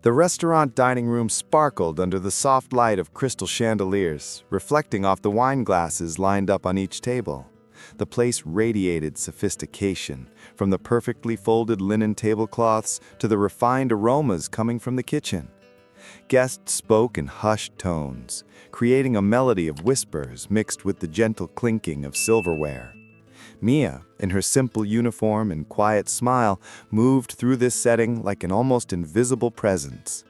The restaurant dining room sparkled under the soft light of crystal chandeliers, reflecting off the wine glasses lined up on each table. The place radiated sophistication, from the perfectly folded linen tablecloths to the refined aromas coming from the kitchen. Guests spoke in hushed tones, creating a melody of whispers mixed with the gentle clinking of silverware. Mia, in her simple uniform and quiet smile, moved through this setting like an almost invisible presence.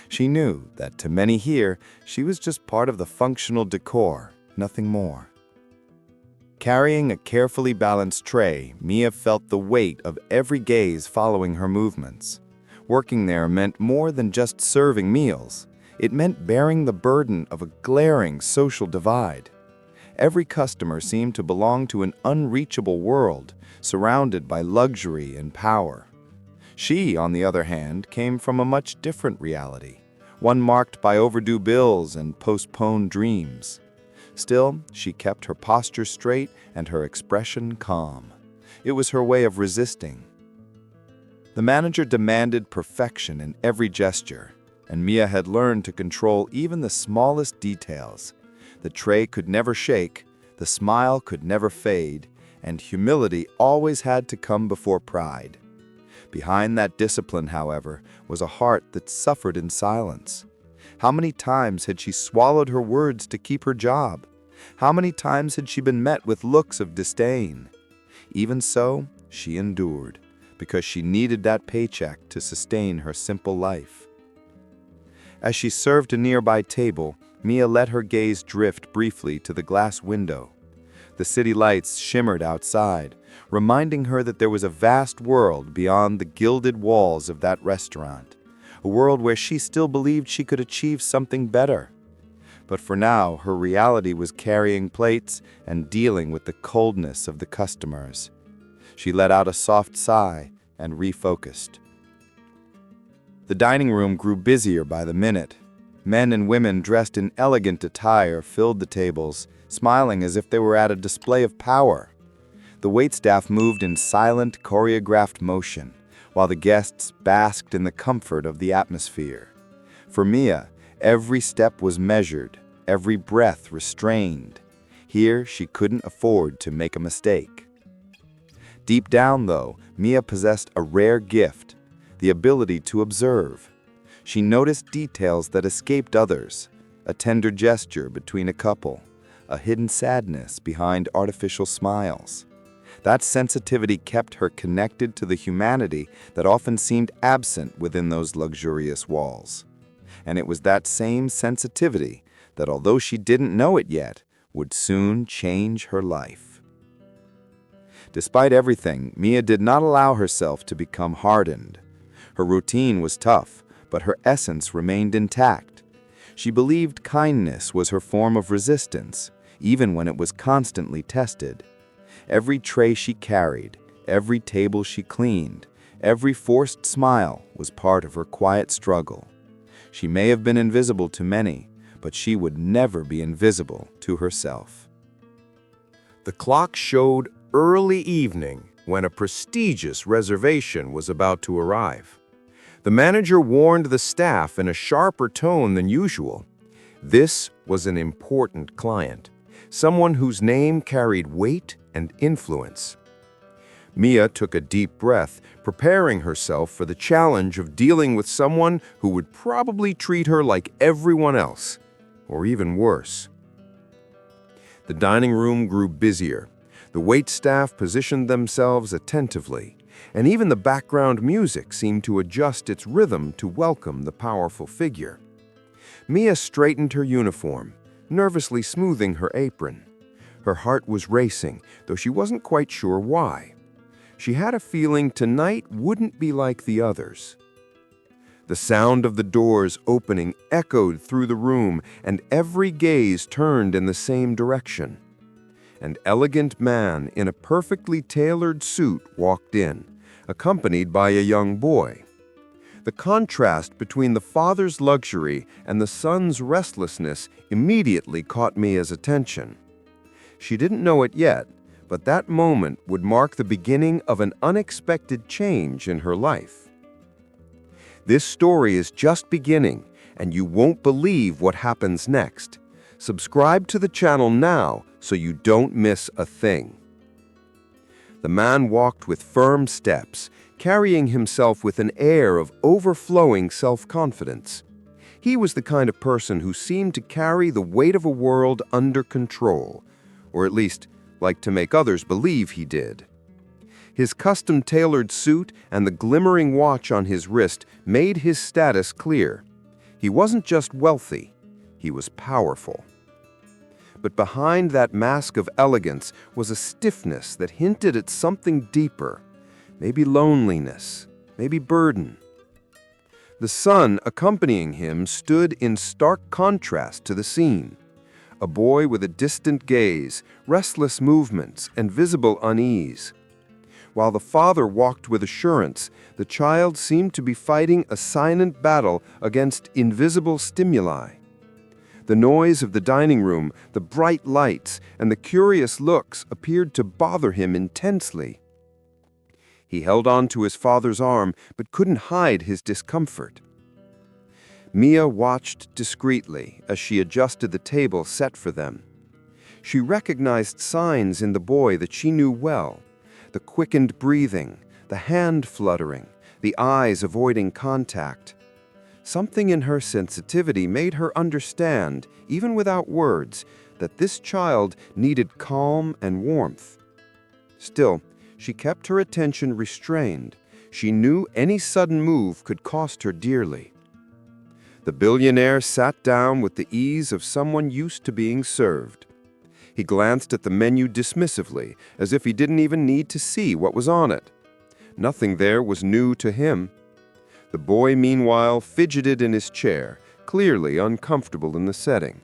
She knew that to many here, she was just part of the functional decor, nothing more. Carrying a carefully balanced tray, Mia felt the weight of every gaze following her movements. Working there meant more than just serving meals. It meant bearing the burden of a glaring social divide. Every customer seemed to belong to an unreachable world, surrounded by luxury and power. She, on the other hand, came from a much different reality, one marked by overdue bills and postponed dreams. Still, she kept her posture straight and her expression calm. It was her way of resisting. The manager demanded perfection in every gesture, and Mia had learned to control even the smallest details. The tray could never shake, the smile could never fade, and humility always had to come before pride. Behind that discipline, however, was a heart that suffered in silence. How many times had she swallowed her words to keep her job? How many times had she been met with looks of disdain? Even so, she endured, because she needed that paycheck to sustain her simple life. As she served a nearby table, Mia let her gaze drift briefly to the glass window. The city lights shimmered outside, reminding her that there was a vast world beyond the gilded walls of that restaurant, a world where she still believed she could achieve something better. But for now, her reality was carrying plates and dealing with the coldness of the customers. She let out a soft sigh and refocused. The dining room grew busier by the minute. Men and women dressed in elegant attire filled the tables, smiling as if they were at a display of power. The waitstaff moved in silent, choreographed motion, while the guests basked in the comfort of the atmosphere. For Mia, every step was measured, every breath restrained. Here, she couldn't afford to make a mistake. Deep down, though, Mia possessed a rare gift, the ability to observe. She noticed details that escaped others, a tender gesture between a couple, a hidden sadness behind artificial smiles. That sensitivity kept her connected to the humanity that often seemed absent within those luxurious walls. And it was that same sensitivity that, although she didn't know it yet, would soon change her life. Despite everything, Mia did not allow herself to become hardened. Her routine was tough, but her essence remained intact. She believed kindness was her form of resistance, even when it was constantly tested. Every tray she carried, every table she cleaned, every forced smile was part of her quiet struggle. She may have been invisible to many, but she would never be invisible to herself. The clock showed early evening when a prestigious reservation was about to arrive. The manager warned the staff in a sharper tone than usual. This was an important client, someone whose name carried weight and influence. Mia took a deep breath, preparing herself for the challenge of dealing with someone who would probably treat her like everyone else, or even worse. The dining room grew busier. The waitstaff positioned themselves attentively, and even the background music seemed to adjust its rhythm to welcome the powerful figure. Mia straightened her uniform, nervously smoothing her apron. Her heart was racing, though she wasn't quite sure why. She had a feeling tonight wouldn't be like the others. The sound of the doors opening echoed through the room, and every gaze turned in the same direction. An elegant man in a perfectly tailored suit walked in, accompanied by a young boy. The contrast between the father's luxury and the son's restlessness immediately caught Mia's attention. She didn't know it yet, but that moment would mark the beginning of an unexpected change in her life. This story is just beginning, and you won't believe what happens next. Subscribe to the channel now so you don't miss a thing. The man walked with firm steps, carrying himself with an air of overflowing self-confidence. He was the kind of person who seemed to carry the weight of a world under control, or at least like to make others believe he did. His custom-tailored suit and the glimmering watch on his wrist made his status clear. He wasn't just wealthy, he was powerful. But behind that mask of elegance was a stiffness that hinted at something deeper, maybe loneliness, maybe burden. The son accompanying him stood in stark contrast to the scene. A boy with a distant gaze, restless movements, and visible unease. While the father walked with assurance, the child seemed to be fighting a silent battle against invisible stimuli. The noise of the dining room, the bright lights, and the curious looks appeared to bother him intensely. He held on to his father's arm, but couldn't hide his discomfort. Mia watched discreetly as she adjusted the table set for them. She recognized signs in the boy that she knew well: the quickened breathing, the hand fluttering, the eyes avoiding contact. Something in her sensitivity made her understand, even without words, that this child needed calm and warmth. Still, she kept her attention restrained. She knew any sudden move could cost her dearly. The billionaire sat down with the ease of someone used to being served. He glanced at the menu dismissively, as if he didn't even need to see what was on it. Nothing there was new to him. The boy, meanwhile, fidgeted in his chair, clearly uncomfortable in the setting.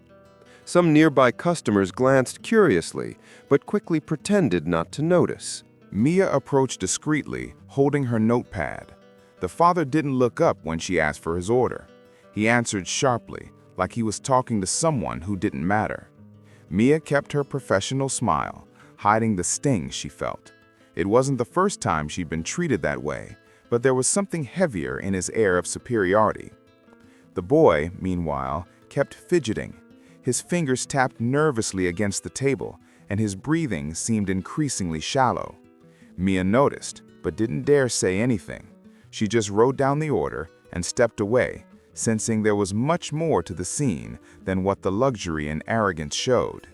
Some nearby customers glanced curiously, but quickly pretended not to notice. Mia approached discreetly, holding her notepad. The father didn't look up when she asked for his order. He answered sharply, like he was talking to someone who didn't matter. Mia kept her professional smile, hiding the sting she felt. It wasn't the first time she'd been treated that way, but there was something heavier in his air of superiority. The boy, meanwhile, kept fidgeting. His fingers tapped nervously against the table, and his breathing seemed increasingly shallow. Mia noticed, but didn't dare say anything. She just wrote down the order and stepped away, sensing there was much more to the scene than what the luxury and arrogance showed.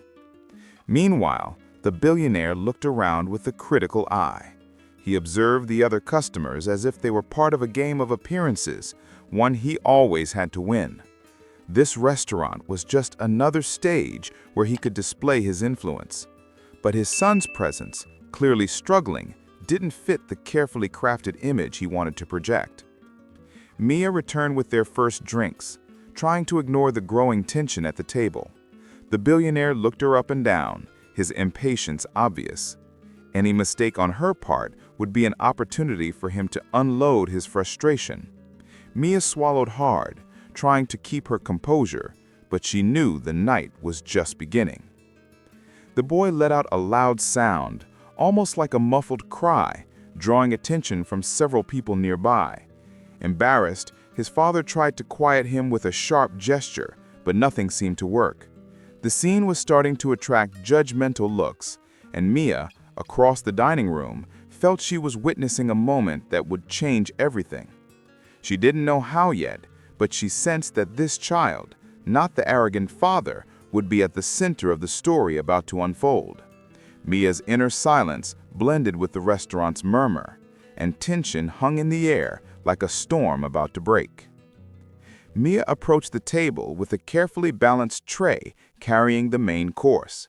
Meanwhile, the billionaire looked around with a critical eye. He observed the other customers as if they were part of a game of appearances, one he always had to win. This restaurant was just another stage where he could display his influence. But his son's presence, clearly struggling, didn't fit the carefully crafted image he wanted to project. Mia returned with their first drinks, trying to ignore the growing tension at the table. The billionaire looked her up and down, his impatience obvious. Any mistake on her part would be an opportunity for him to unload his frustration. Mia swallowed hard, trying to keep her composure, but she knew the night was just beginning. The boy let out a loud sound, almost like a muffled cry, drawing attention from several people nearby. Embarrassed, his father tried to quiet him with a sharp gesture, but nothing seemed to work. The scene was starting to attract judgmental looks, and Mia, across the dining room, felt she was witnessing a moment that would change everything. She didn't know how yet, but she sensed that this child, not the arrogant father, would be at the center of the story about to unfold. Mia's inner silence blended with the restaurant's murmur, and tension hung in the air like a storm about to break. Mia approached the table with a carefully balanced tray carrying the main course.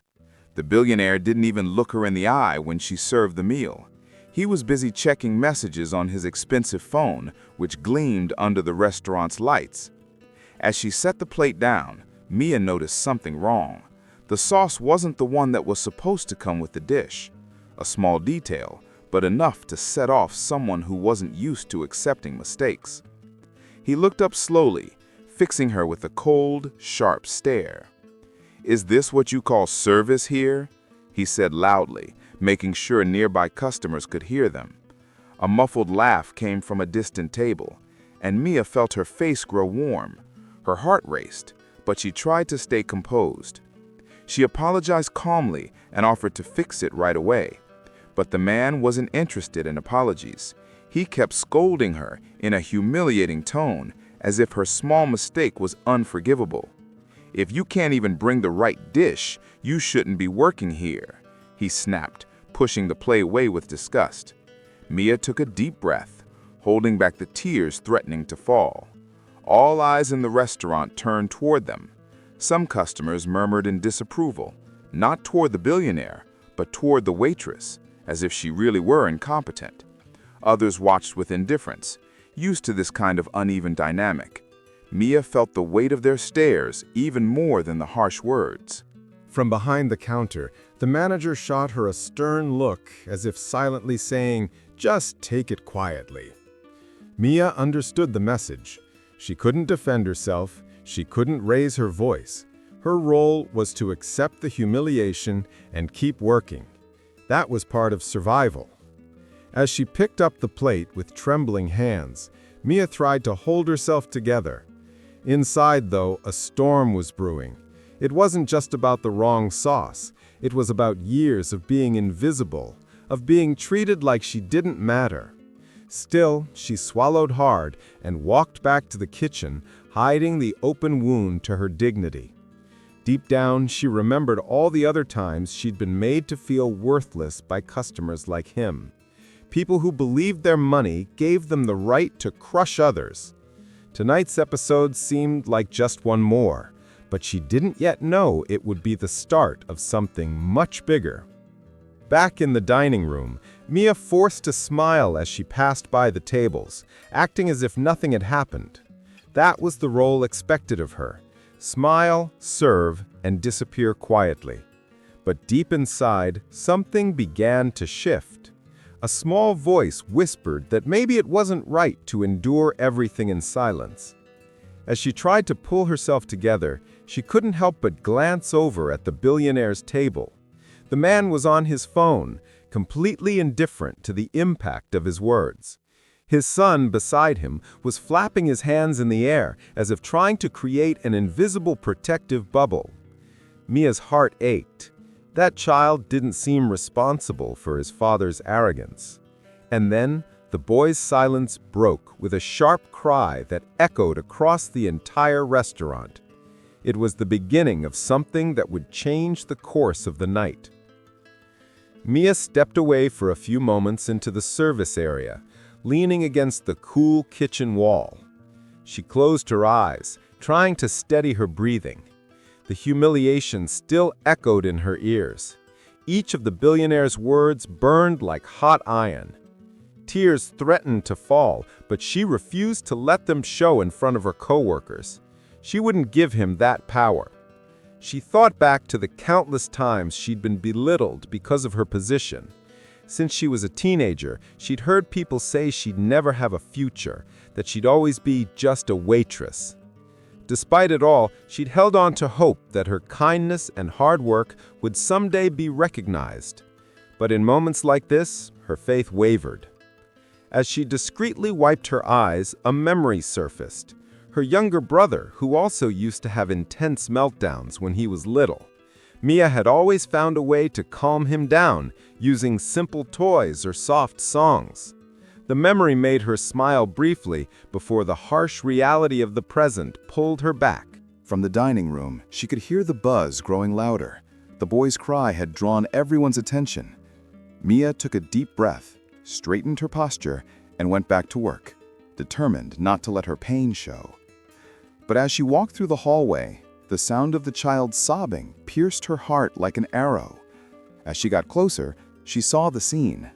The billionaire didn't even look her in the eye when she served the meal. He was busy checking messages on his expensive phone, which gleamed under the restaurant's lights. As she set the plate down, Mia noticed something wrong. The sauce wasn't the one that was supposed to come with the dish. A small detail, but enough to set off someone who wasn't used to accepting mistakes. He looked up slowly, fixing her with a cold, sharp stare. "Is this what you call service here?" he said loudly, making sure nearby customers could hear them. A muffled laugh came from a distant table, and Mia felt her face grow warm. Her heart raced, but she tried to stay composed. She apologized calmly and offered to fix it right away. But the man wasn't interested in apologies. He kept scolding her in a humiliating tone, as if her small mistake was unforgivable. "If you can't even bring the right dish, you shouldn't be working here," he snapped, pushing the plate away with disgust. Mia took a deep breath, holding back the tears threatening to fall. All eyes in the restaurant turned toward them. Some customers murmured in disapproval, not toward the billionaire, but toward the waitress, as if she really were incompetent. Others watched with indifference, used to this kind of uneven dynamic. Mia felt the weight of their stares even more than the harsh words. From behind the counter, the manager shot her a stern look, as if silently saying, "Just take it quietly." Mia understood the message. She couldn't defend herself, she couldn't raise her voice. Her role was to accept the humiliation and keep working. That was part of survival. As she picked up the plate with trembling hands, Mia tried to hold herself together. Inside, though, a storm was brewing. It wasn't just about the wrong sauce. It was about years of being invisible, of being treated like she didn't matter. Still, she swallowed hard and walked back to the kitchen, hiding the open wound to her dignity. Deep down, she remembered all the other times she'd been made to feel worthless by customers like him. People who believed their money gave them the right to crush others. Tonight's episode seemed like just one more, but she didn't yet know it would be the start of something much bigger. Back in the dining room, Mia forced a smile as she passed by the tables, acting as if nothing had happened. That was the role expected of her: smile, serve, and disappear quietly. But deep inside, something began to shift. A small voice whispered that maybe it wasn't right to endure everything in silence. As she tried to pull herself together, she couldn't help but glance over at the billionaire's table. The man was on his phone, completely indifferent to the impact of his words. His son, beside him, was flapping his hands in the air as if trying to create an invisible protective bubble. Mia's heart ached. That child didn't seem responsible for his father's arrogance. And then, the boy's silence broke with a sharp cry that echoed across the entire restaurant. It was the beginning of something that would change the course of the night. Mia stepped away for a few moments into the service area, leaning against the cool kitchen wall. She closed her eyes, trying to steady her breathing. The humiliation still echoed in her ears. Each of the billionaire's words burned like hot iron. Tears threatened to fall, but she refused to let them show in front of her coworkers. She wouldn't give him that power. She thought back to the countless times she'd been belittled because of her position. Since she was a teenager, she'd heard people say she'd never have a future, that she'd always be just a waitress. Despite it all, she'd held on to hope that her kindness and hard work would someday be recognized. But in moments like this, her faith wavered. As she discreetly wiped her eyes, a memory surfaced. Her younger brother, who also used to have intense meltdowns when he was little. Mia had always found a way to calm him down, using simple toys or soft songs. The memory made her smile briefly before the harsh reality of the present pulled her back. From the dining room, she could hear the buzz growing louder. The boy's cry had drawn everyone's attention. Mia took a deep breath, straightened her posture, and went back to work, determined not to let her pain show. But as she walked through the hallway, the sound of the child sobbing pierced her heart like an arrow. As she got closer, she saw the scene.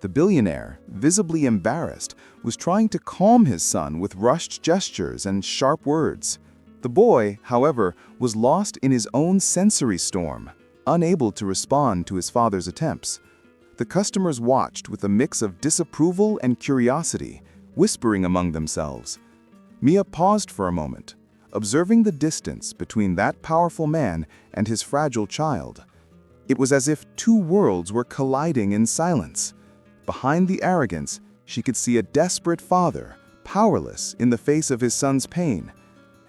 The billionaire, visibly embarrassed, was trying to calm his son with rushed gestures and sharp words. The boy, however, was lost in his own sensory storm, unable to respond to his father's attempts. The customers watched with a mix of disapproval and curiosity, whispering among themselves. Mia paused for a moment, observing the distance between that powerful man and his fragile child. It was as if two worlds were colliding in silence. Behind the arrogance, she could see a desperate father, powerless in the face of his son's pain.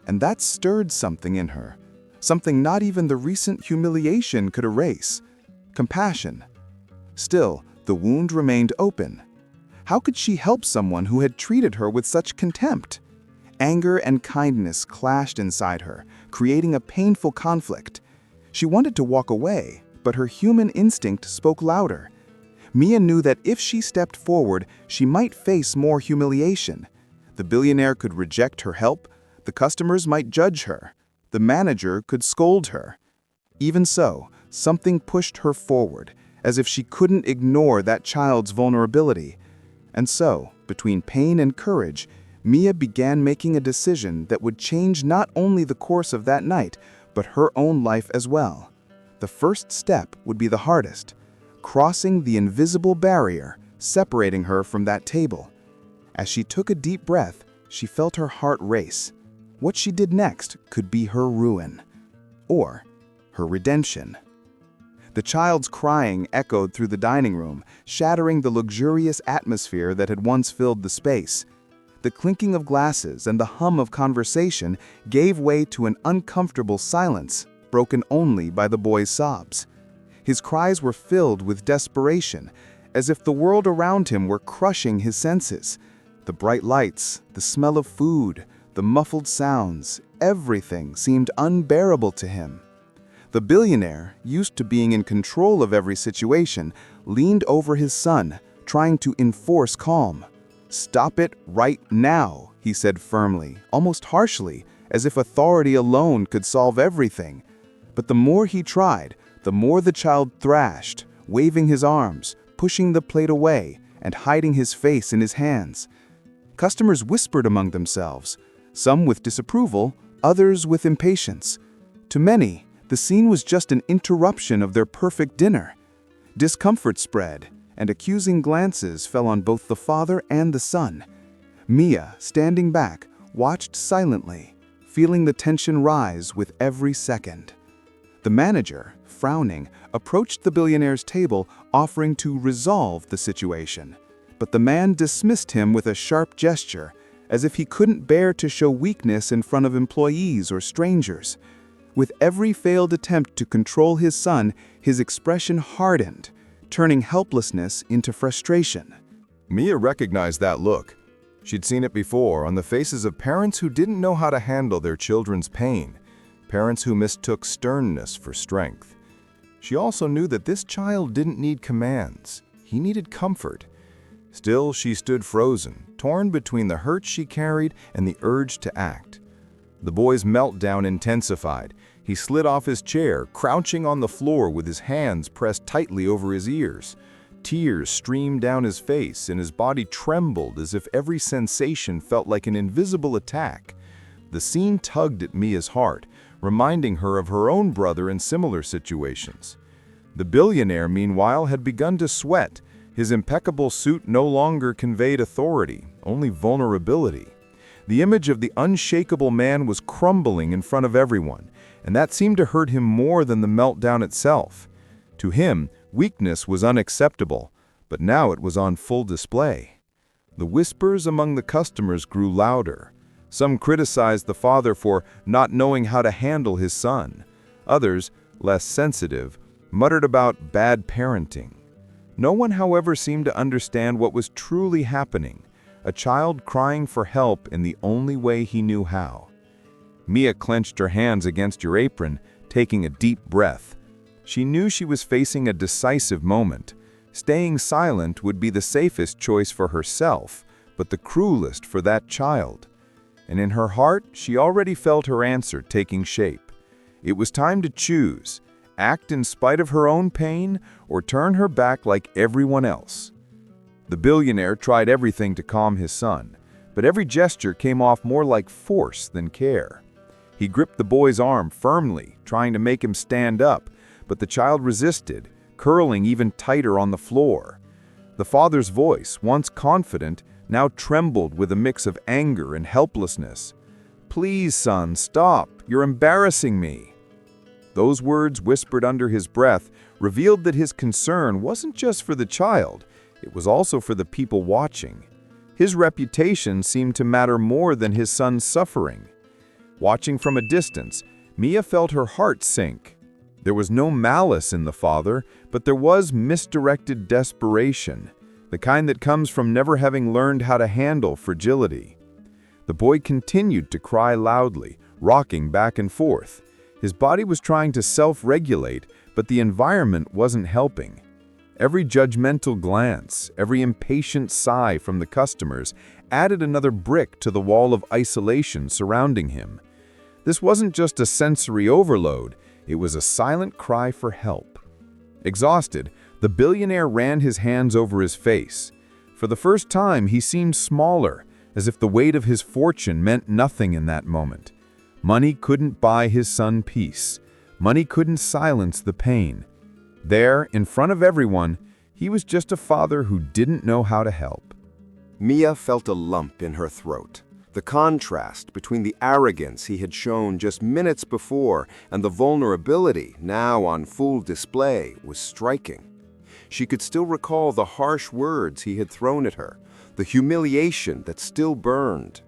And that stirred something in her, something not even the recent humiliation could erase: compassion. Still, the wound remained open. How could she help someone who had treated her with such contempt? Anger and kindness clashed inside her, creating a painful conflict. She wanted to walk away, but her human instinct spoke louder. Mia knew that if she stepped forward, she might face more humiliation. The billionaire could reject her help, the customers might judge her, the manager could scold her. Even so, something pushed her forward, as if she couldn't ignore that child's vulnerability. And so, between pain and courage, Mia began making a decision that would change not only the course of that night, but her own life as well. The first step would be the hardest: crossing the invisible barrier separating her from that table. As she took a deep breath, she felt her heart race. What she did next could be her ruin, or her redemption. The child's crying echoed through the dining room, shattering the luxurious atmosphere that had once filled the space. The clinking of glasses and the hum of conversation gave way to an uncomfortable silence, broken only by the boy's sobs. His cries were filled with desperation, as if the world around him were crushing his senses. The bright lights, the smell of food, the muffled sounds, everything seemed unbearable to him. The billionaire, used to being in control of every situation, leaned over his son, trying to enforce calm. "Stop it right now," he said firmly, almost harshly, as if authority alone could solve everything. But the more he tried, the more the child thrashed, waving his arms, pushing the plate away, and hiding his face in his hands. Customers whispered among themselves, some with disapproval, others with impatience. To many, the scene was just an interruption of their perfect dinner. Discomfort spread, and accusing glances fell on both the father and the son. Mia, standing back, watched silently, feeling the tension rise with every second. The manager, frowning, approached the billionaire's table, offering to resolve the situation. But the man dismissed him with a sharp gesture, as if he couldn't bear to show weakness in front of employees or strangers. With every failed attempt to control his son, his expression hardened, turning helplessness into frustration. Mia recognized that look. She'd seen it before on the faces of parents who didn't know how to handle their children's pain, parents who mistook sternness for strength. She also knew that this child didn't need commands. He needed comfort. Still, she stood frozen, torn between the hurt she carried and the urge to act. The boy's meltdown intensified. He slid off his chair, crouching on the floor with his hands pressed tightly over his ears. Tears streamed down his face, and his body trembled as if every sensation felt like an invisible attack. The scene tugged at Mia's heart, reminding her of her own brother in similar situations. The billionaire, meanwhile, had begun to sweat. His impeccable suit no longer conveyed authority, only vulnerability. The image of the unshakable man was crumbling in front of everyone, and that seemed to hurt him more than the meltdown itself. To him, weakness was unacceptable, but now it was on full display. The whispers among the customers grew louder. Some criticized the father for not knowing how to handle his son. Others, less sensitive, muttered about bad parenting. No one, however, seemed to understand what was truly happening: a child crying for help in the only way he knew how. Mia clenched her hands against her apron, taking a deep breath. She knew she was facing a decisive moment. Staying silent would be the safest choice for herself, but the cruelest for that child. And in her heart, she already felt her answer taking shape. It was time to choose: act in spite of her own pain, or turn her back like everyone else. The billionaire tried everything to calm his son, but every gesture came off more like force than care. He gripped the boy's arm firmly, trying to make him stand up, but the child resisted, curling even tighter on the floor. The father's voice, once confident, now trembled with a mix of anger and helplessness. "Please, son, stop. You're embarrassing me." Those words, whispered under his breath, revealed that his concern wasn't just for the child, it was also for the people watching. His reputation seemed to matter more than his son's suffering. Watching from a distance, Mia felt her heart sink. There was no malice in the father, but there was misdirected desperation, the kind that comes from never having learned how to handle fragility. The boy continued to cry loudly, rocking back and forth. His body was trying to self-regulate, but the environment wasn't helping. Every judgmental glance, every impatient sigh from the customers added another brick to the wall of isolation surrounding him. This wasn't just a sensory overload, it was a silent cry for help. Exhausted, the billionaire ran his hands over his face. For the first time, he seemed smaller, as if the weight of his fortune meant nothing in that moment. Money couldn't buy his son peace. Money couldn't silence the pain. There, in front of everyone, he was just a father who didn't know how to help. Mia felt a lump in her throat. The contrast between the arrogance he had shown just minutes before and the vulnerability now on full display was striking. She could still recall the harsh words he had thrown at her, the humiliation that still burned.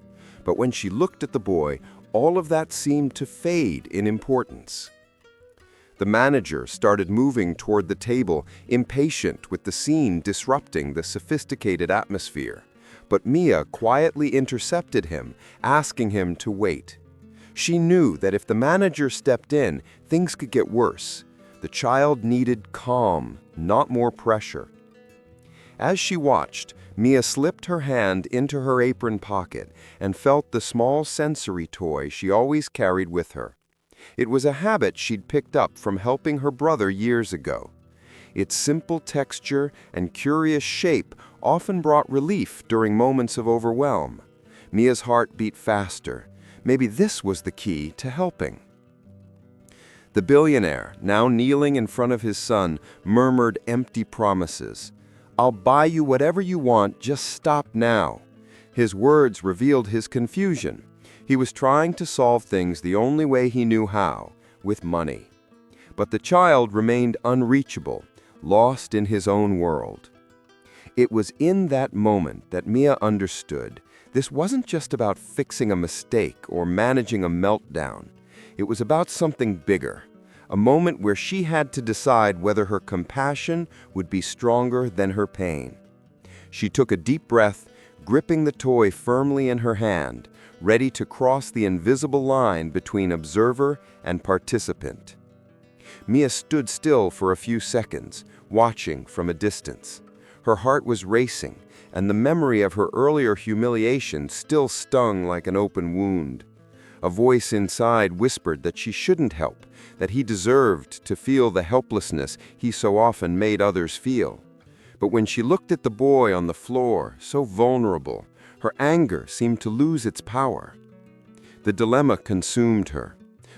But when she looked at the boy, all of that seemed to fade in importance. The manager started moving toward the table, impatient with the scene disrupting the sophisticated atmosphere. But Mia quietly intercepted him, asking him to wait. She knew that if the manager stepped in, things could get worse. The child needed calm, not more pressure. As she watched, Mia slipped her hand into her apron pocket and felt the small sensory toy she always carried with her. It was a habit she'd picked up from helping her brother years ago. Its simple texture and curious shape often brought relief during moments of overwhelm. Mia's heart beat faster. Maybe this was the key to helping. The billionaire, now kneeling in front of his son, murmured empty promises. "I'll buy you whatever you want, just stop now." His words revealed his confusion. He was trying to solve things the only way he knew how, with money. But the child remained unreachable, lost in his own world. It was in that moment that Mia understood this wasn't just about fixing a mistake or managing a meltdown. It was about something bigger, a moment where she had to decide whether her compassion would be stronger than her pain. She took a deep breath, gripping the toy firmly in her hand, ready to cross the invisible line between observer and participant. Mia stood still for a few seconds, watching from a distance. Her heart was racing, and the memory of her earlier humiliation still stung like an open wound. A voice inside whispered that she shouldn't help, that he deserved to feel the helplessness he so often made others feel. But when she looked at the boy on the floor, so vulnerable, her anger seemed to lose its power. The dilemma consumed her.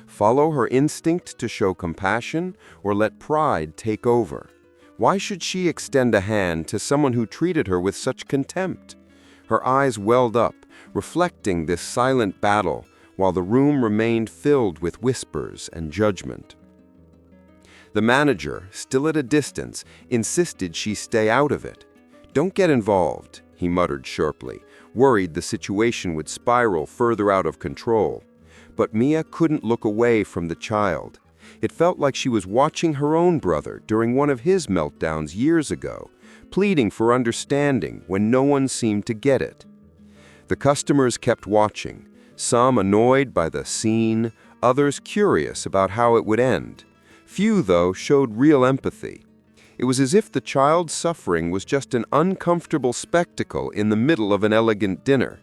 Follow her instinct to show compassion, or let pride take over? Why should she extend a hand to someone who treated her with such contempt? Her eyes welled up, reflecting this silent battle, while the room remained filled with whispers and judgment. The manager, still at a distance, insisted she stay out of it. "Don't get involved," he muttered sharply, worried the situation would spiral further out of control. But Mia couldn't look away from the child. It felt like she was watching her own brother during one of his meltdowns years ago, pleading for understanding when no one seemed to get it. The customers kept watching, some annoyed by the scene, others curious about how it would end. Few, though, showed real empathy. It was as if the child's suffering was just an uncomfortable spectacle in the middle of an elegant dinner.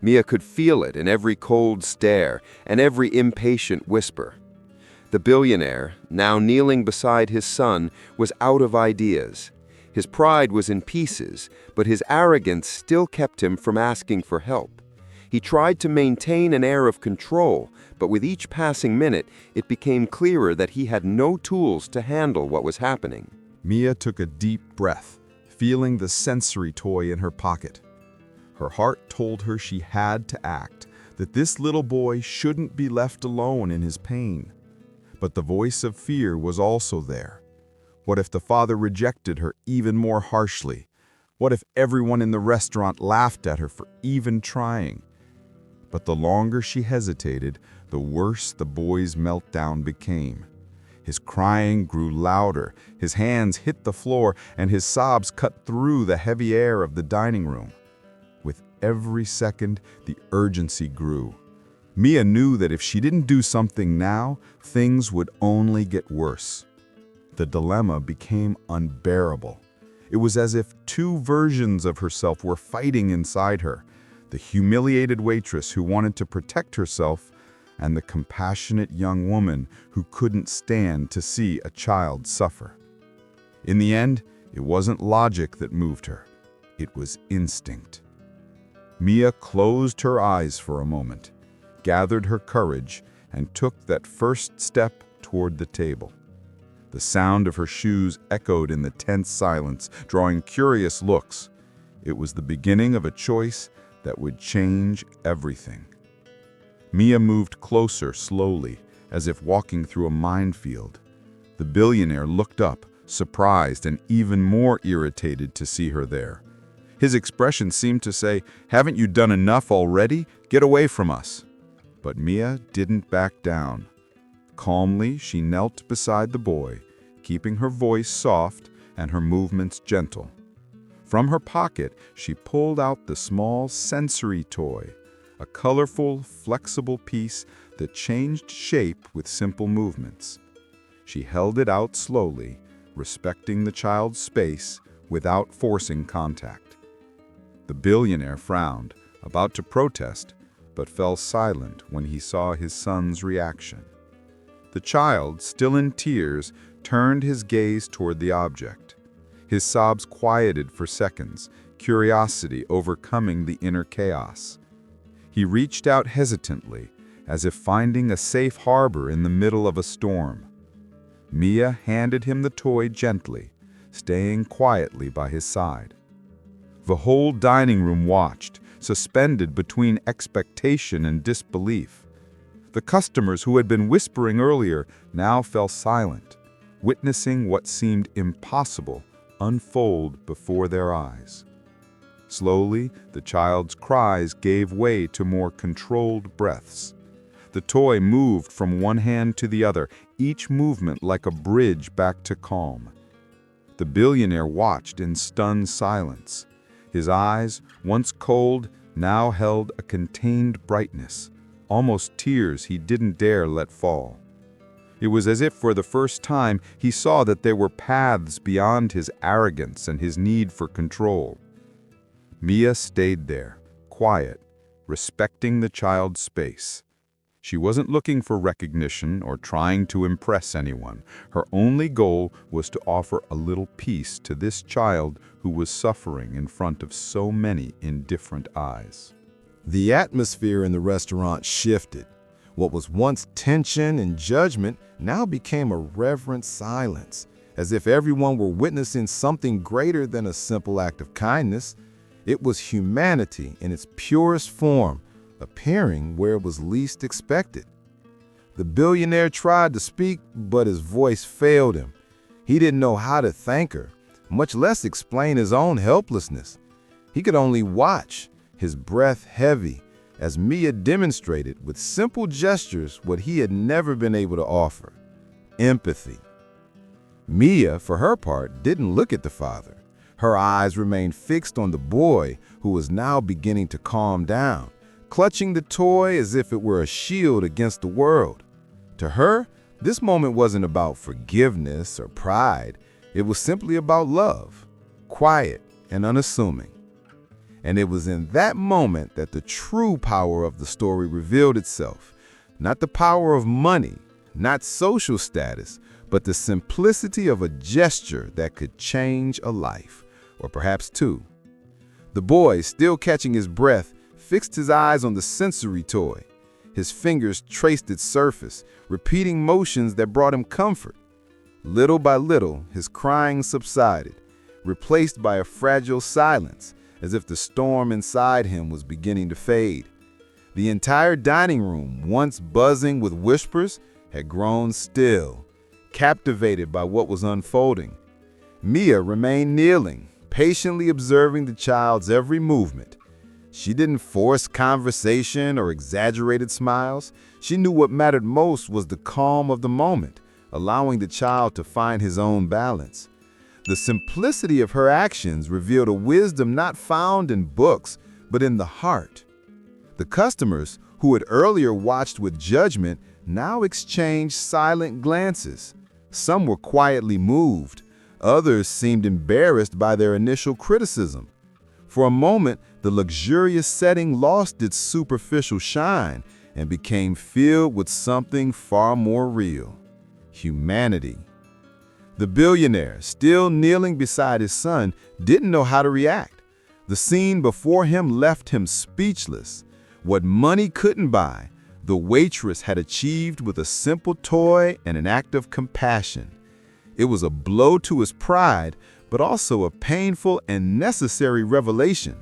Mia could feel it in every cold stare and every impatient whisper. The billionaire, now kneeling beside his son, was out of ideas. His pride was in pieces, but his arrogance still kept him from asking for help. He tried to maintain an air of control, but with each passing minute, it became clearer that he had no tools to handle what was happening. Mia took a deep breath, feeling the sensory toy in her pocket. Her heart told her she had to act, that this little boy shouldn't be left alone in his pain. But the voice of fear was also there. What if the father rejected her even more harshly? What if everyone in the restaurant laughed at her for even trying? But the longer she hesitated, the worse the boy's meltdown became. His crying grew louder, his hands hit the floor, and his sobs cut through the heavy air of the dining room. With every second, the urgency grew. Mia knew that if she didn't do something now, things would only get worse. The dilemma became unbearable. It was as if two versions of herself were fighting inside her: the humiliated waitress who wanted to protect herself, and the compassionate young woman who couldn't stand to see a child suffer. In the end, it wasn't logic that moved her. It was instinct. Mia closed her eyes for a moment, gathered her courage, and took that first step toward the table. The sound of her shoes echoed in the tense silence, drawing curious looks. It was the beginning of a choice that would change everything. Mia moved closer slowly, as if walking through a minefield. The billionaire looked up, surprised and even more irritated to see her there. His expression seemed to say, "Haven't you done enough already? Get away from us." But Mia didn't back down. Calmly, she knelt beside the boy, keeping her voice soft and her movements gentle. From her pocket, she pulled out the small sensory toy, a colorful, flexible piece that changed shape with simple movements. She held it out slowly, respecting the child's space without forcing contact. The billionaire frowned, about to protest, but fell silent when he saw his son's reaction. The child, still in tears, turned his gaze toward the object. His sobs quieted for seconds, curiosity overcoming the inner chaos. He reached out hesitantly, as if finding a safe harbor in the middle of a storm. Mia handed him the toy gently, staying quietly by his side. The whole dining room watched, suspended between expectation and disbelief. The customers who had been whispering earlier now fell silent, witnessing what seemed impossible unfold before their eyes. Slowly, the child's cries gave way to more controlled breaths. The toy moved from one hand to the other, each movement like a bridge back to calm. The billionaire watched in stunned silence. His eyes, once cold, now held a contained brightness, almost tears he didn't dare let fall. It was as if for the first time he saw that there were paths beyond his arrogance and his need for control. Mia stayed there, quiet, respecting the child's space. She wasn't looking for recognition or trying to impress anyone. Her only goal was to offer a little peace to this child who was suffering in front of so many indifferent eyes. The atmosphere in the restaurant shifted. What was once tension and judgment now became a reverent silence, as if everyone were witnessing something greater than a simple act of kindness. It was humanity in its purest form, appearing where it was least expected. The billionaire tried to speak, but his voice failed him. He didn't know how to thank her, much less explain his own helplessness. He could only watch, his breath heavy, as Mia demonstrated with simple gestures what he had never been able to offer: empathy. Mia, for her part, didn't look at the father. Her eyes remained fixed on the boy, who was now beginning to calm down, clutching the toy as if it were a shield against the world. To her, this moment wasn't about forgiveness or pride. It was simply about love, quiet and unassuming. And it was in that moment that the true power of the story revealed itself. Not the power of money, not social status, but the simplicity of a gesture that could change a life, or perhaps two. The boy, still catching his breath, fixed his eyes on the sensory toy. His fingers traced its surface, repeating motions that brought him comfort. Little by little, his crying subsided, replaced by a fragile silence, as if the storm inside him was beginning to fade. The entire dining room, once buzzing with whispers, had grown still, captivated by what was unfolding. Mia remained kneeling, patiently observing the child's every movement. She didn't force conversation or exaggerated smiles. She knew what mattered most was the calm of the moment, allowing the child to find his own balance. The simplicity of her actions revealed a wisdom not found in books, but in the heart. The customers, who had earlier watched with judgment, now exchanged silent glances. Some were quietly moved. Others seemed embarrassed by their initial criticism. For a moment, the luxurious setting lost its superficial shine and became filled with something far more real: humanity. The billionaire, still kneeling beside his son, didn't know how to react. The scene before him left him speechless. What money couldn't buy, the waitress had achieved with a simple toy and an act of compassion. It was a blow to his pride, but also a painful and necessary revelation.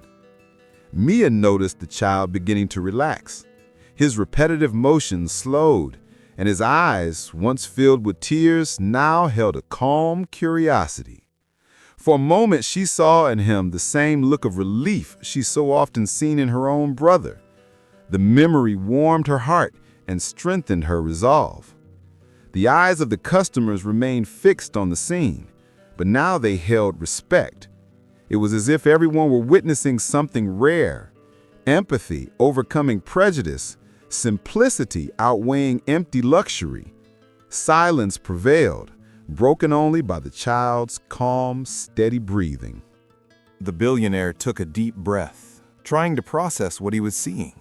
Mia noticed the child beginning to relax. His repetitive motions slowed, and his eyes, once filled with tears, now held a calm curiosity. For a moment, she saw in him the same look of relief she so often seen in her own brother. The memory warmed her heart and strengthened her resolve. The eyes of the customers remained fixed on the scene, but now they held respect. It was as if everyone were witnessing something rare: empathy overcoming prejudice, simplicity outweighing empty luxury. Silence prevailed, broken only by the child's calm, steady breathing. The billionaire took a deep breath, trying to process what he was seeing.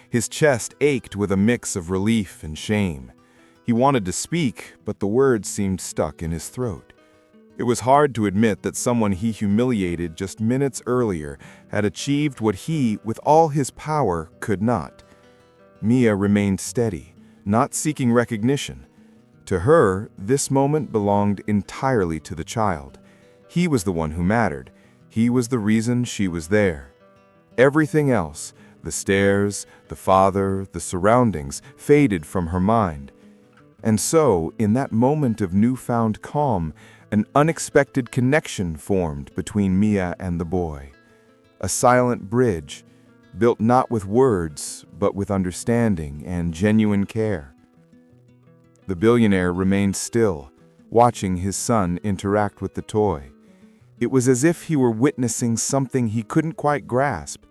His chest ached with a mix of relief and shame. He wanted to speak, but the words seemed stuck in his throat. It was hard to admit that someone he humiliated just minutes earlier had achieved what he, with all his power, could not. Mia remained steady, not seeking recognition. To her, this moment belonged entirely to the child. He was the one who mattered. He was the reason she was there. Everything else, the stairs, the father, the surroundings, faded from her mind. And so, in that moment of newfound calm, an unexpected connection formed between Mia and the boy. A silent bridge, built not with words, but with understanding and genuine care. The billionaire remained still, watching his son interact with the toy. It was as if he were witnessing something he couldn't quite grasp.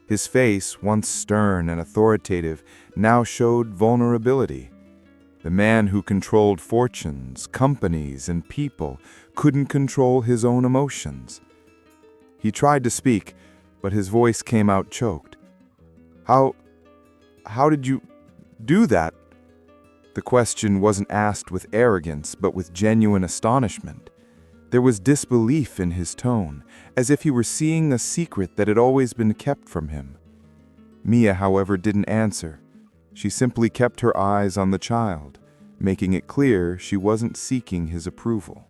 His face, once stern and authoritative, now showed vulnerability. The man who controlled fortunes, companies, and people couldn't control his own emotions. He tried to speak, but his voice came out choked. How did you do that?" The question wasn't asked with arrogance, but with genuine astonishment. There was disbelief in his tone, as if he were seeing a secret that had always been kept from him. Mia, however, didn't answer. She simply kept her eyes on the child, making it clear she wasn't seeking his approval.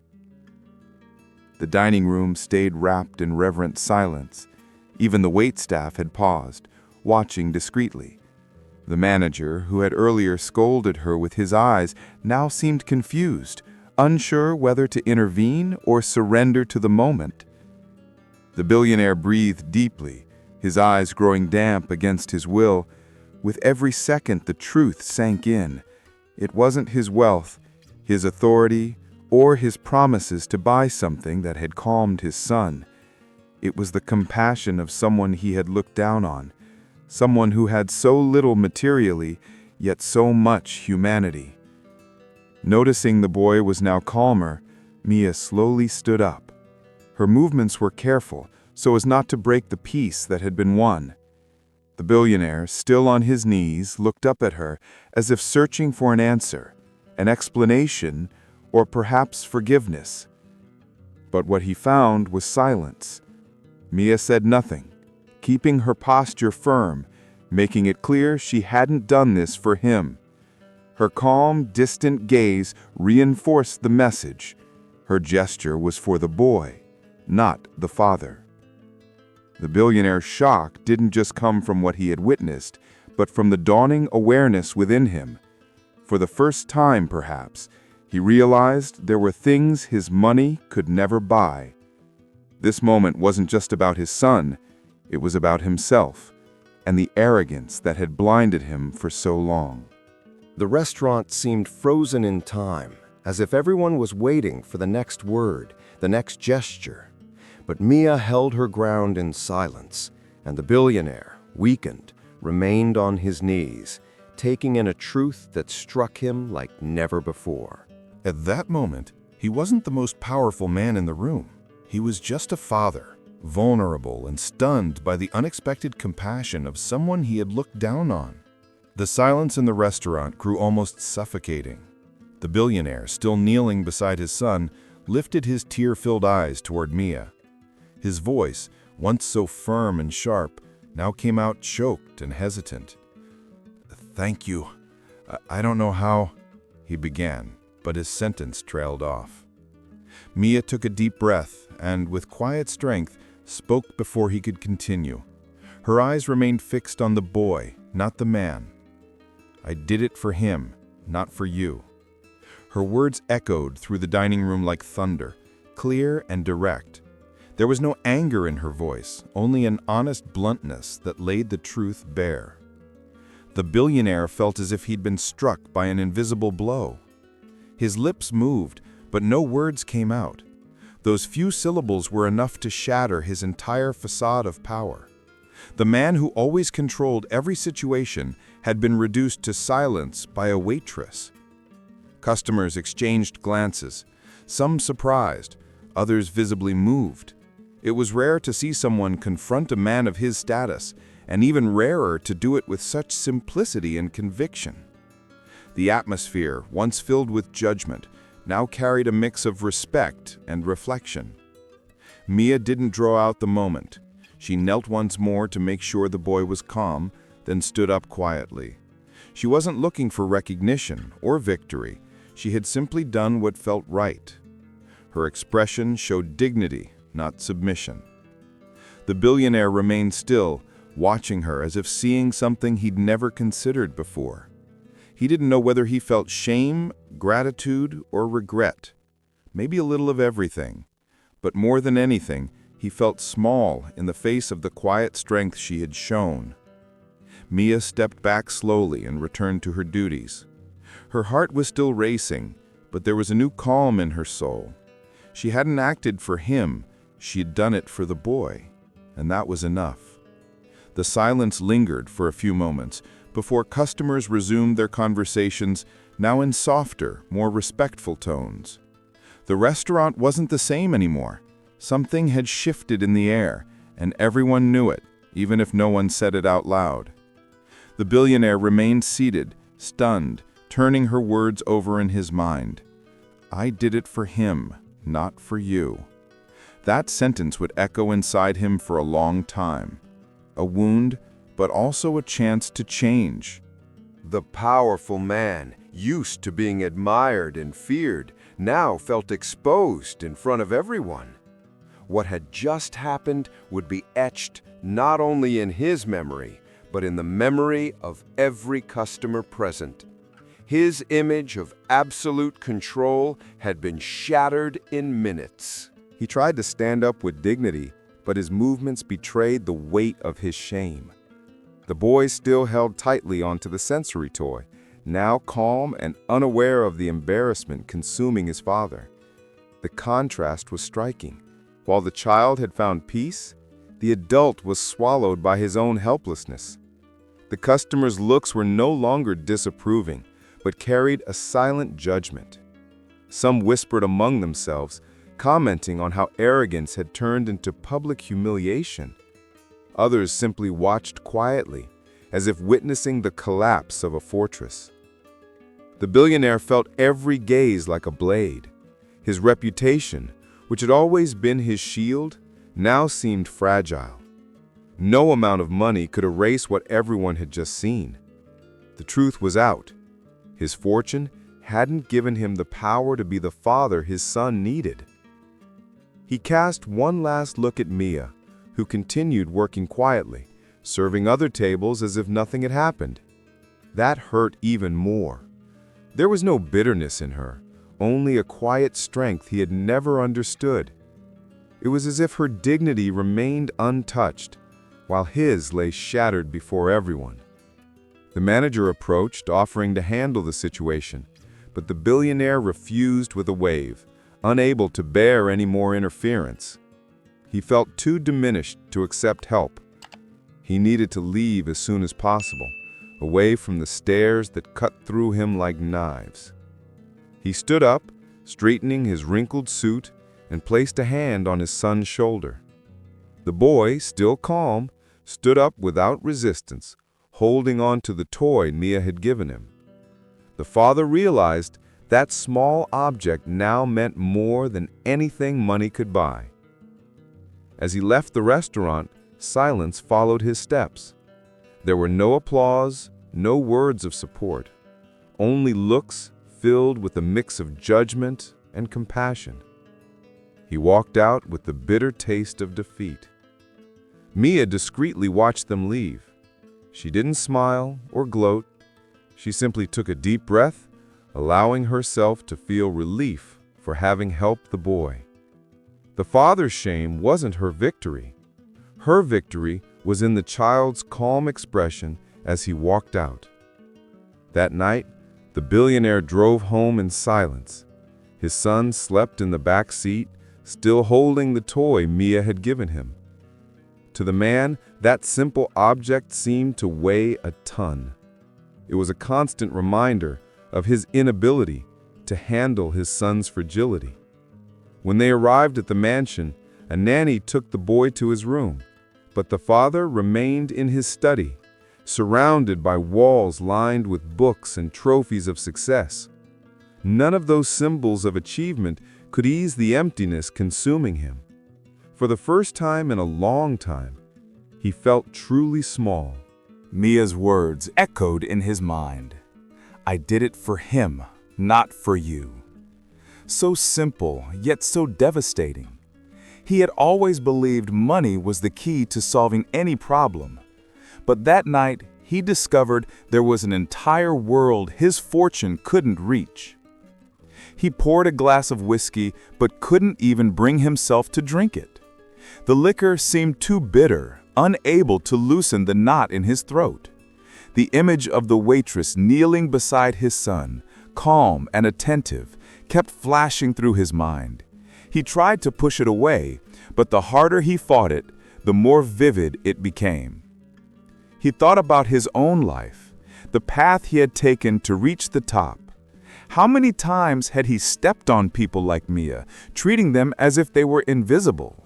The dining room stayed wrapped in reverent silence. Even the waitstaff had paused, watching discreetly. The manager, who had earlier scolded her with his eyes, now seemed confused, unsure whether to intervene or surrender to the moment. The billionaire breathed deeply, his eyes growing damp against his will. With every second, the truth sank in. It wasn't his wealth, his authority, or his promises to buy something that had calmed his son. It was the compassion of someone he had looked down on, someone who had so little materially, yet so much humanity. Noticing the boy was now calmer, Mia slowly stood up. Her movements were careful, so as not to break the peace that had been won. The billionaire, still on his knees, looked up at her as if searching for an answer, an explanation, or perhaps forgiveness. But what he found was silence. Mia said nothing, keeping her posture firm, making it clear she hadn't done this for him. Her calm, distant gaze reinforced the message. Her gesture was for the boy, not the father. The billionaire's shock didn't just come from what he had witnessed, but from the dawning awareness within him. For the first time, perhaps, he realized there were things his money could never buy. This moment wasn't just about his son, it was about himself and the arrogance that had blinded him for so long. The restaurant seemed frozen in time, as if everyone was waiting for the next word, the next gesture. But Mia held her ground in silence, and the billionaire, weakened, remained on his knees, taking in a truth that struck him like never before. At that moment, he wasn't the most powerful man in the room. He was just a father, vulnerable and stunned by the unexpected compassion of someone he had looked down on. The silence in the restaurant grew almost suffocating. The billionaire, still kneeling beside his son, lifted his tear-filled eyes toward Mia. His voice, once so firm and sharp, now came out choked and hesitant. "Thank you. I don't know how," he began, but his sentence trailed off. Mia took a deep breath and, with quiet strength, spoke before he could continue. Her eyes remained fixed on the boy, not the man. "I did it for him, not for you." Her words echoed through the dining room like thunder, clear and direct. There was no anger in her voice, only an honest bluntness that laid the truth bare. The billionaire felt as if he'd been struck by an invisible blow. His lips moved, but no words came out. Those few syllables were enough to shatter his entire facade of power. The man who always controlled every situation had been reduced to silence by a waitress. Customers exchanged glances, some surprised, others visibly moved. It was rare to see someone confront a man of his status, and even rarer to do it with such simplicity and conviction. The atmosphere, once filled with judgment, now carried a mix of respect and reflection. Mia didn't draw out the moment. She knelt once more to make sure the boy was calm, then stood up quietly. She wasn't looking for recognition or victory. She had simply done what felt right. Her expression showed dignity, not submission. The billionaire remained still, watching her as if seeing something he'd never considered before. He didn't know whether he felt shame, gratitude, or regret. Maybe a little of everything. But more than anything, he felt small in the face of the quiet strength she had shown. Mia stepped back slowly and returned to her duties. Her heart was still racing, but there was a new calm in her soul. She hadn't acted for him, she had done it for the boy, and that was enough. The silence lingered for a few moments before customers resumed their conversations, now in softer, more respectful tones. The restaurant wasn't the same anymore. Something had shifted in the air, and everyone knew it, even if no one said it out loud. The billionaire remained seated, stunned, turning her words over in his mind. "I did it for him, not for you." That sentence would echo inside him for a long time. A wound, but also a chance to change. The powerful man, used to being admired and feared, now felt exposed in front of everyone. What had just happened would be etched not only in his memory, but in the memory of every customer present. His image of absolute control had been shattered in minutes. He tried to stand up with dignity, but his movements betrayed the weight of his shame. The boy still held tightly onto the sensory toy, now calm and unaware of the embarrassment consuming his father. The contrast was striking. While the child had found peace, the adult was swallowed by his own helplessness. The customer's looks were no longer disapproving, but carried a silent judgment. Some whispered among themselves, commenting on how arrogance had turned into public humiliation. Others simply watched quietly, as if witnessing the collapse of a fortress. The billionaire felt every gaze like a blade. His reputation, which had always been his shield, now seemed fragile. No amount of money could erase what everyone had just seen. The truth was out. His fortune hadn't given him the power to be the father his son needed. He cast one last look at Mia, who continued working quietly, serving other tables as if nothing had happened. That hurt even more. There was no bitterness in her, only a quiet strength he had never understood. It was as if her dignity remained untouched, while his lay shattered before everyone. The manager approached, offering to handle the situation, but the billionaire refused with a wave, unable to bear any more interference. He felt too diminished to accept help. He needed to leave as soon as possible, away from the stares that cut through him like knives. He stood up, straightening his wrinkled suit, and placed a hand on his son's shoulder. The boy, still calm, stood up without resistance, holding on to the toy Mia had given him. The father realized that small object now meant more than anything money could buy. As he left the restaurant, silence followed his steps. There were no applause, no words of support, only looks filled with a mix of judgment and compassion. He walked out with the bitter taste of defeat. Mia discreetly watched them leave. She didn't smile or gloat. She simply took a deep breath, allowing herself to feel relief for having helped the boy. The father's shame wasn't her victory. Her victory was in the child's calm expression as he walked out. That night, the billionaire drove home in silence. His son slept in the back seat, still holding the toy Mia had given him. To the man, that simple object seemed to weigh a ton. It was a constant reminder of his inability to handle his son's fragility. When they arrived at the mansion, a nanny took the boy to his room, but the father remained in his study, surrounded by walls lined with books and trophies of success. None of those symbols of achievement could ease the emptiness consuming him. For the first time in a long time, he felt truly small. Mia's words echoed in his mind. I did it for him, not for you. So simple, yet so devastating. He had always believed money was the key to solving any problem. But that night, he discovered there was an entire world his fortune couldn't reach. He poured a glass of whiskey, but couldn't even bring himself to drink it. The liquor seemed too bitter, unable to loosen the knot in his throat. The image of the waitress kneeling beside his son, calm and attentive, kept flashing through his mind. He tried to push it away, but the harder he fought it, the more vivid it became. He thought about his own life, the path he had taken to reach the top. How many times had he stepped on people like Mia, treating them as if they were invisible?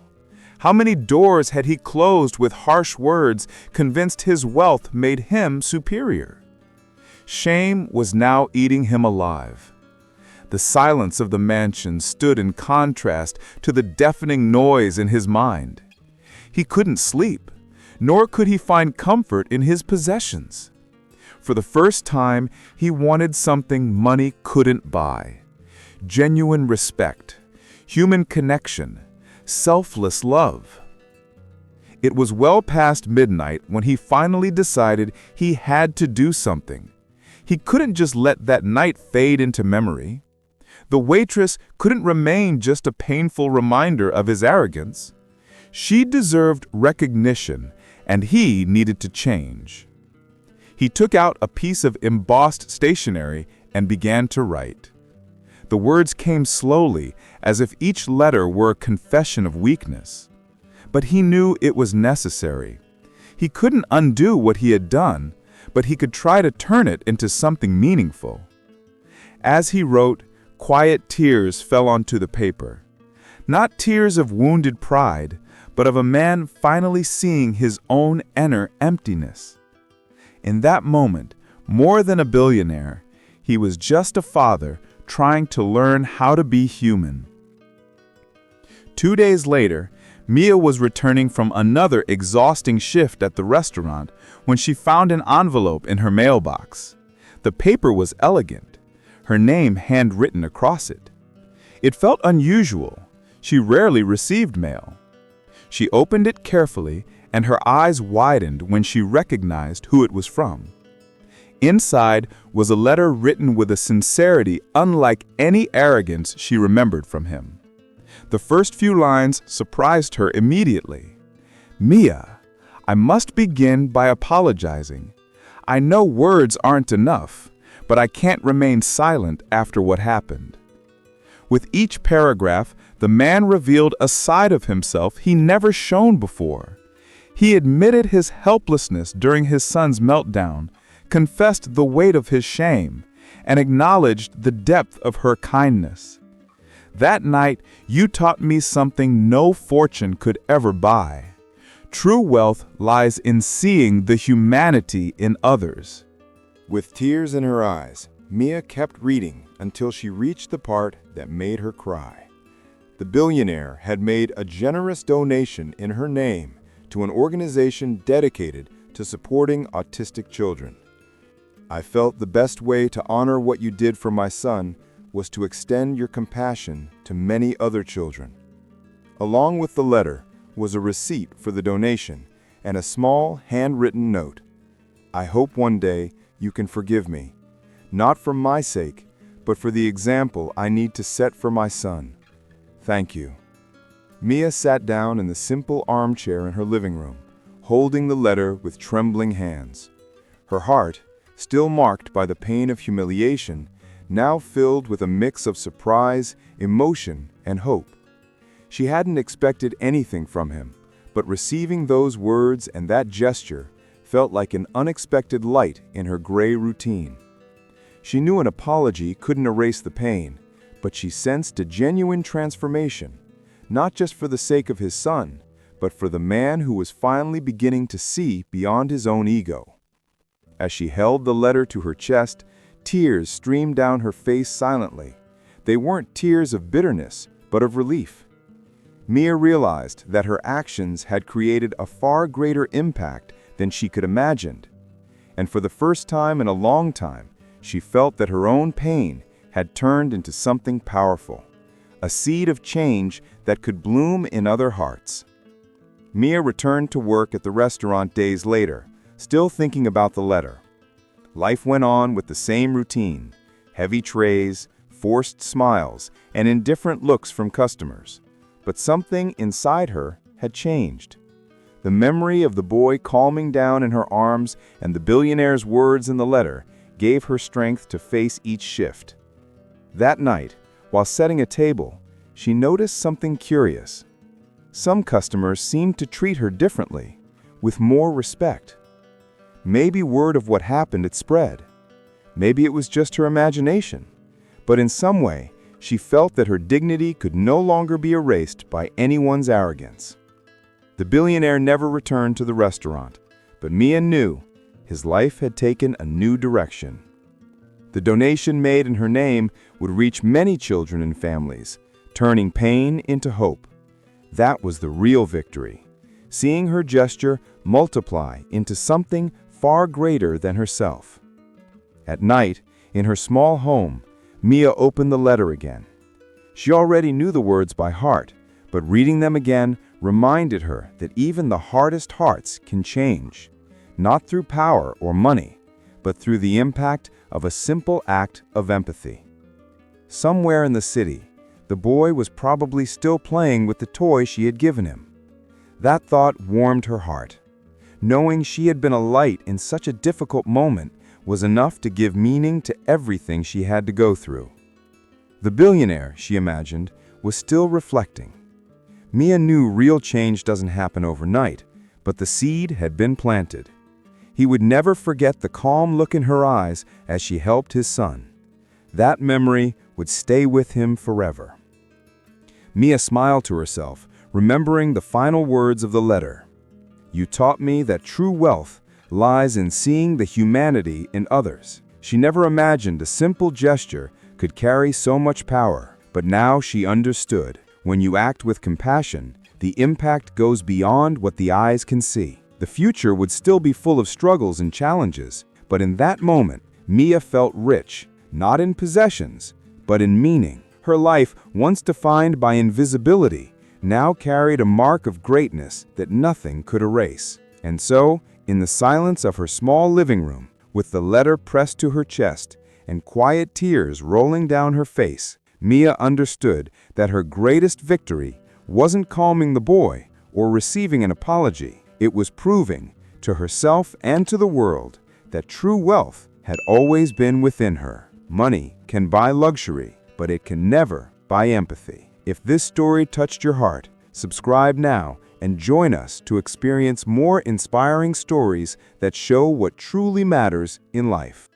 How many doors had he closed with harsh words, convinced his wealth made him superior? Shame was now eating him alive. The silence of the mansion stood in contrast to the deafening noise in his mind. He couldn't sleep, nor could he find comfort in his possessions. For the first time, he wanted something money couldn't buy: genuine respect, human connection, selfless love. It was well past midnight when he finally decided he had to do something. He couldn't just let that night fade into memory. The waitress couldn't remain just a painful reminder of his arrogance. She deserved recognition, and he needed to change. He took out a piece of embossed stationery and began to write. The words came slowly, as if each letter were a confession of weakness. But he knew it was necessary. He couldn't undo what he had done, but he could try to turn it into something meaningful. As he wrote, quiet tears fell onto the paper. Not tears of wounded pride, but of a man finally seeing his own inner emptiness. In that moment, more than a billionaire, he was just a father trying to learn how to be human. 2 days later, Mia was returning from another exhausting shift at the restaurant when she found an envelope in her mailbox. The paper was elegant, her name handwritten across it. It felt unusual. She rarely received mail. She opened it carefully, and her eyes widened when she recognized who it was from. Inside was a letter written with a sincerity unlike any arrogance she remembered from him. The first few lines surprised her immediately. "Mia, I must begin by apologizing. I know words aren't enough, but I can't remain silent after what happened." With each paragraph, the man revealed a side of himself he never shown before. He admitted his helplessness during his son's meltdown, confessed the weight of his shame, and acknowledged the depth of her kindness. "That night, you taught me something no fortune could ever buy. True wealth lies in seeing the humanity in others." With tears in her eyes, Mia kept reading until she reached the part that made her cry. The billionaire had made a generous donation in her name to an organization dedicated to supporting autistic children. "I felt the best way to honor what you did for my son was to extend your compassion to many other children." Along with the letter was a receipt for the donation and a small handwritten note. "I hope one day you can forgive me, not for my sake, but for the example I need to set for my son. Thank you." Mia sat down in the simple armchair in her living room, holding the letter with trembling hands. Her heart, still marked by the pain of humiliation, now filled with a mix of surprise, emotion, and hope. She hadn't expected anything from him, but receiving those words and that gesture felt like an unexpected light in her gray routine. She knew an apology couldn't erase the pain, but she sensed a genuine transformation, not just for the sake of his son, but for the man who was finally beginning to see beyond his own ego. As she held the letter to her chest, tears streamed down her face silently. They weren't tears of bitterness, but of relief. Mia realized that her actions had created a far greater impact than she could imagine. And for the first time in a long time, she felt that her own pain had turned into something powerful, a seed of change that could bloom in other hearts. Mia returned to work at the restaurant days later, still thinking about the letter. Life went on with the same routine: heavy trays, forced smiles, and indifferent looks from customers. But something inside her had changed. The memory of the boy calming down in her arms and the billionaire's words in the letter gave her strength to face each shift. That night, while setting a table, she noticed something curious. Some customers seemed to treat her differently, with more respect. Maybe word of what happened had spread. Maybe it was just her imagination. But in some way, she felt that her dignity could no longer be erased by anyone's arrogance. The billionaire never returned to the restaurant, but Mia knew his life had taken a new direction. The donation made in her name would reach many children and families, turning pain into hope. That was the real victory, seeing her gesture multiply into something far greater than herself. At night, in her small home, Mia opened the letter again. She already knew the words by heart, but reading them again reminded her that even the hardest hearts can change, not through power or money, but through the impact of a simple act of empathy. Somewhere in the city, the boy was probably still playing with the toy she had given him. That thought warmed her heart. Knowing she had been a light in such a difficult moment was enough to give meaning to everything she had to go through. The billionaire, she imagined, was still reflecting. Mia knew real change doesn't happen overnight, but the seed had been planted. He would never forget the calm look in her eyes as she helped his son. That memory would stay with him forever. Mia smiled to herself, remembering the final words of the letter. "You taught me that true wealth lies in seeing the humanity in others." She never imagined a simple gesture could carry so much power, but now she understood. When you act with compassion, the impact goes beyond what the eyes can see. The future would still be full of struggles and challenges, but in that moment, Mia felt rich, not in possessions, but in meaning. Her life, once defined by invisibility, now carried a mark of greatness that nothing could erase. And so, in the silence of her small living room, with the letter pressed to her chest and quiet tears rolling down her face, Mia understood that her greatest victory wasn't calming the boy or receiving an apology. It was proving to herself and to the world that true wealth had always been within her. Money can buy luxury, but it can never buy empathy. If this story touched your heart, subscribe now and join us to experience more inspiring stories that show what truly matters in life.